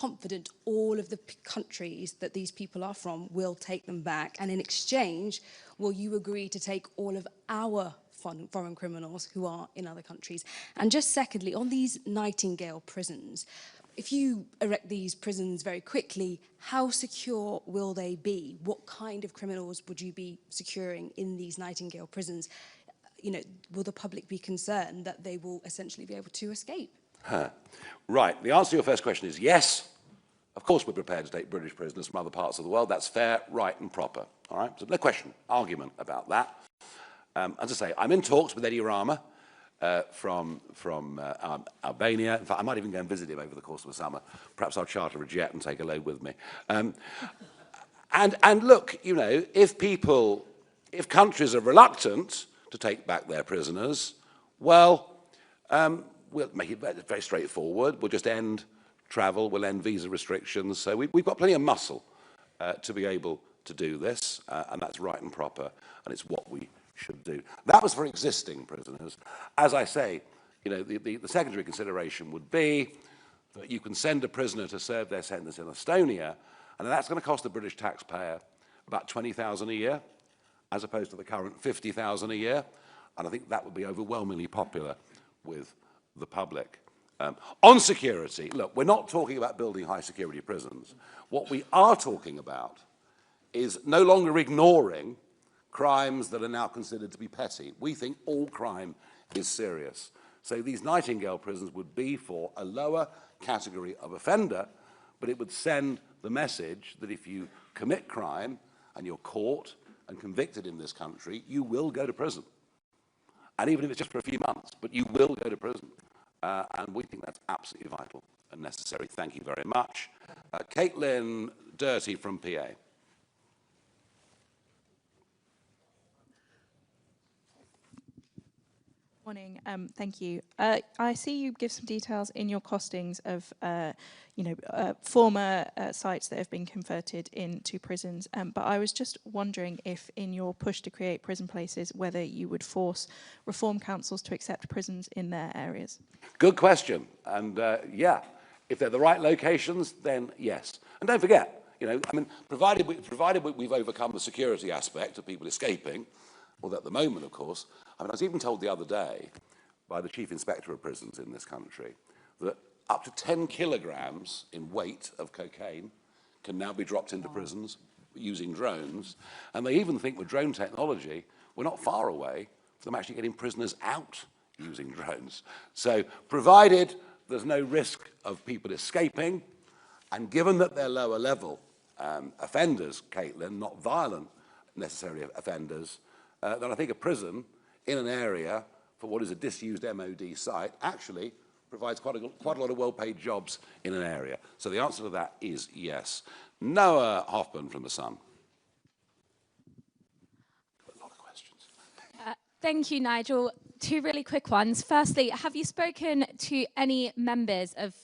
confident all of the countries that these people are from will take them back? And in exchange, will you agree to take all of our foreign criminals who are in other countries? And just secondly, on these Nightingale prisons, if you erect these prisons very quickly, how secure will they be? What kind of criminals would you be securing in these Nightingale prisons? You know, will the public be concerned that they will essentially be able to escape? Right, the answer to your first question is yes. Of course we're prepared to take British prisoners from other parts of the world. That's fair, right and proper. All right, so no question, argument about that. As I say, I'm in talks with Eddie Rama from Albania. In fact, I might even go and visit him over the course of the summer. Perhaps I'll charter a jet and take a load with me. And look, you know, if countries are reluctant to take back their prisoners, well, we'll make it very straightforward. We'll just end travel, we'll end visa restrictions. So we've got plenty of muscle to be able to do this, and that's right and proper, and it's what we should do. That was for existing prisoners. As I say, you know, the secondary consideration would be that you can send a prisoner to serve their sentence in Estonia, and that's going to cost the British taxpayer about 20,000 a year, as opposed to the current 50,000 a year, and I think that would be overwhelmingly popular with the public. On security, look, we're not talking about building high security prisons. What we are talking about is no longer ignoring crimes that are now considered to be petty. We think all crime is serious. So these Nightingale prisons would be for a lower category of offender, but it would send the message that if you commit crime and you're caught and convicted in this country, you will go to prison. And even if it's just for a few months, but you will go to prison. And we think that's absolutely vital and necessary. Thank you very much. Caitlin Dirty from PA. Morning. Thank you. I see you give some details in your costings of, former sites that have been converted into prisons. But I was just wondering if, in your push to create prison places, whether you would force reform councils to accept prisons in their areas. Good question. And yeah, if they're the right locations, then yes. And don't forget, you know, I mean, provided we've overcome the security aspect of people escaping. Although at the moment, of course, I mean, I was even told the other day by the Chief Inspector of Prisons in this country that up to 10 kilograms in weight of cocaine can now be dropped into prisons using drones. And they even think with drone technology, we're not far away from them actually getting prisoners out using drones. So provided there's no risk of people escaping, and given that they're lower level offenders, Caitlin, not violent necessarily offenders, then I think a prison in an area for what is a disused MOD site actually provides quite a lot of well-paid jobs in an area. So the answer to that is yes. Noah Hoffman from The Sun. A lot of questions. Thank you, Nigel. Two really quick ones. Firstly, have you spoken to any members of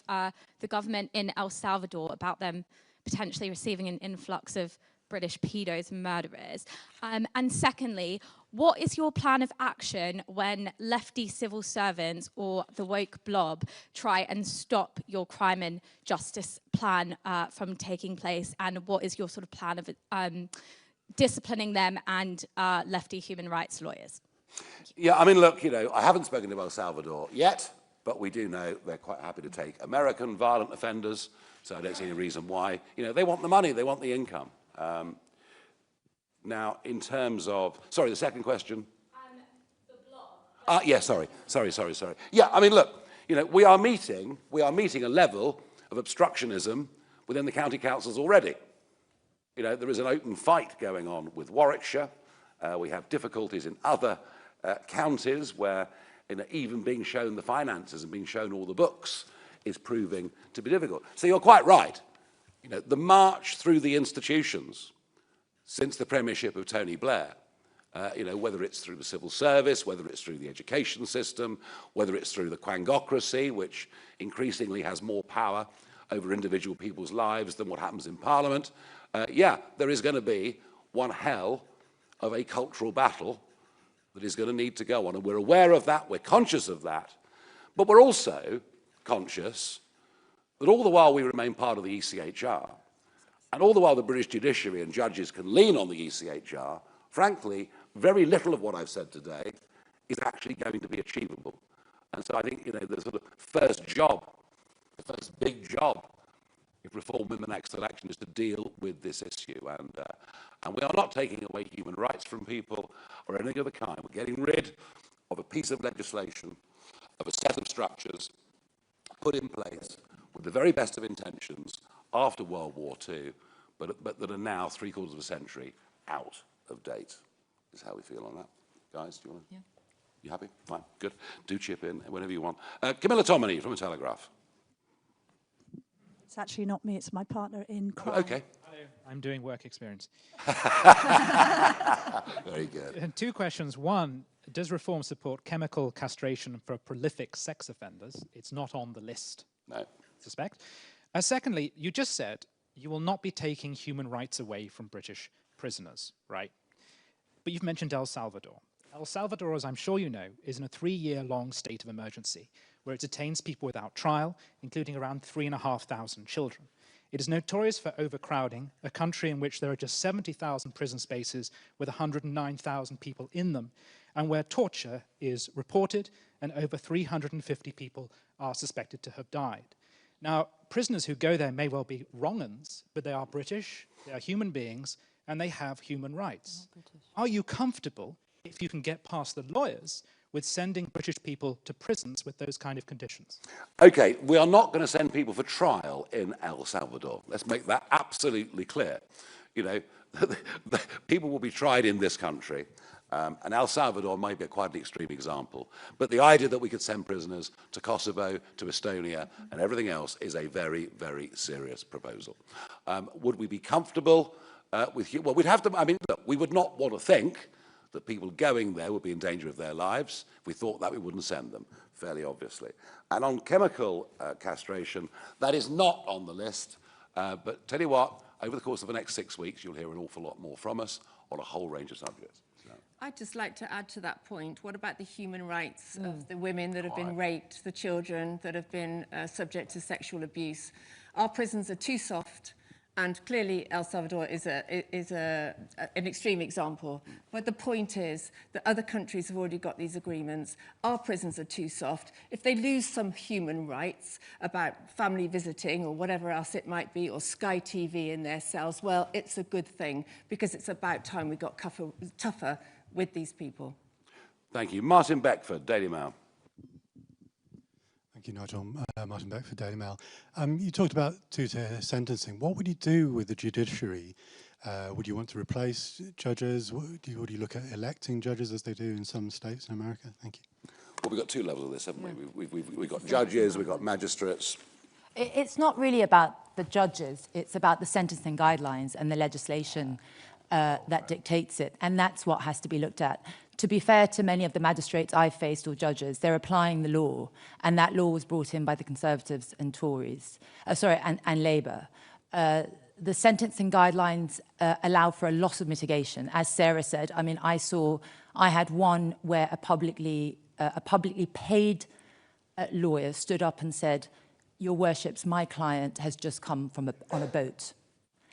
the government in El Salvador about them potentially receiving an influx of British pedos and murderers? And secondly, what is your plan of action when lefty civil servants or the woke blob try and stop your crime and justice plan from taking place? And what is your sort of plan of disciplining them and lefty human rights lawyers? Yeah, I mean, look, you know, I haven't spoken to El Salvador yet, but we do know they're quite happy to take American violent offenders, so I don't see any reason why. You know, they want the money, they want the income. Now, in terms of, sorry, the second question? The blog. Yeah, sorry. Yeah, I mean, look, you know, we are meeting a level of obstructionism within the county councils already. You know, there is an open fight going on with Warwickshire. We have difficulties in other counties where, you know, even being shown the finances and being shown all the books is proving to be difficult. So you're quite right. You know, the march through the institutions since the premiership of Tony Blair, you know, whether it's through the civil service, whether it's through the education system, whether it's through the quangocracy, which increasingly has more power over individual people's lives than what happens in Parliament, yeah, there is going to be one hell of a cultural battle that is going to need to go on. And we're aware of that, we're conscious of that, but we're also conscious that all the while we remain part of the ECHR, and all the while the British judiciary and judges can lean on the ECHR, frankly, very little of what I've said today is actually going to be achievable. And so I think, the sort of first job, the first big job, if reform in the next election, is to deal with this issue. And we are not taking away human rights from people or anything of the kind. We're getting rid of a piece of legislation, of a set of structures put in place with the very best of intentions after World War II, but that are now 3/4 of a century out of date, is how we feel on that. Guys, do you want to? Yeah. You happy? Fine, good. Do chip in whenever you want. Camilla Tominey from The Telegraph. It's actually not me, it's my partner in crime. Oh, okay. Hello, I'm doing work experience. Very good. And two questions. One, does reform support chemical castration for prolific sex offenders? It's not on the list, No. I suspect. Secondly, you just said you will not be taking human rights away from British prisoners, right? But you've mentioned El Salvador. El Salvador, as I'm sure you know, is in a 3-year-long state of emergency, where it detains people without trial, including around 3,500 children. It is notorious for overcrowding, a country in which there are just 70,000 prison spaces with 109,000 people in them, and where torture is reported and over 350 people are suspected to have died. Now, prisoners who go there may well be wrong-uns, but they are British, they are human beings, and they have human rights. Are you comfortable, if you can get past the lawyers, with sending British people to prisons with those kind of conditions? Okay, we are not going to send people for trial in El Salvador. Let's make that absolutely clear. People will be tried in this country, and El Salvador might be quite an extreme example. But the idea that we could send prisoners to Kosovo, to Estonia, and everything else is a very, very serious proposal. Would we be comfortable with you? Well, we'd have to, look, we would not want to think that people going there would be in danger of their lives. If we thought that, we wouldn't send them, fairly obviously. And on chemical castration, that is not on the list. But tell you what, over the course of the next 6 weeks, you'll hear an awful lot more from us on a whole range of subjects. So. I'd just like to add to that point, what about the human rights of the women that have been raped, the children that have been subject to sexual abuse? Our prisons are too soft. And clearly, El Salvador is an extreme example. But the point is that other countries have already got these agreements. Our prisons are too soft. If they lose some human rights about family visiting or whatever else it might be, or Sky TV in their cells, well, it's a good thing, because it's about time we got tougher with these people. Thank you. Martin Beckford, Daily Mail. Thank you, Nigel. Martin Beckford, Daily Mail. You talked about two-tier sentencing. What would you do with the judiciary? Would you want to replace judges? Would you look at electing judges as they do in some states in America? Thank you. Well, we've got two levels of this, haven't we? We've got judges, we've got magistrates. It's not really about the judges. It's about the sentencing guidelines and the legislation that dictates it. And that's what has to be looked at. To be fair to many of the magistrates I've faced or judges, they're applying the law, and that law was brought in by the Conservatives and Tories, and Labour. The sentencing guidelines allow for a lot of mitigation. As Sarah said, I had one where a publicly paid lawyer stood up and said, "Your Worships, my client has just come from on a boat,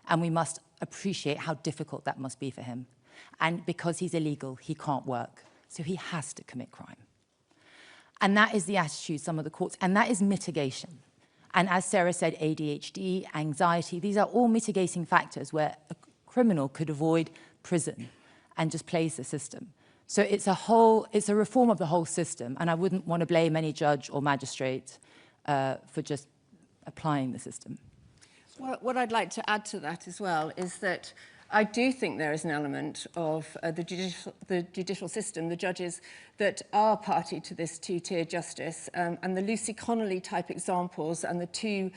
and we must appreciate how difficult that must be for him. And because he's illegal, he can't work. So he has to commit crime." And that is the attitude some of the courts, and that is mitigation. And as Sarah said, ADHD, anxiety, these are all mitigating factors where a criminal could avoid prison and just plays the system. So it's a reform of the whole system, and I wouldn't want to blame any judge or magistrate for just applying the system. What I'd like to add to that as well is that I do think there is an element of the judicial system, the judges that are party to this two-tier justice, and the Lucy Connolly type examples and the two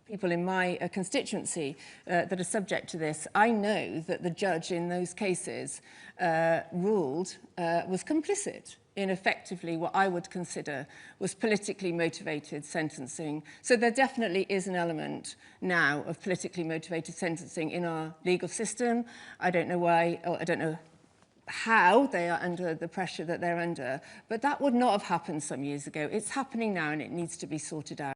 people in my constituency that are subject to this. I know that the judge in those cases was complicit in effectively what I would consider was politically motivated sentencing. So there definitely is an element now of politically motivated sentencing in our legal system. I don't know why, or I don't know how they are under the pressure that they're under, but that would not have happened some years ago. It's happening now, and it needs to be sorted out.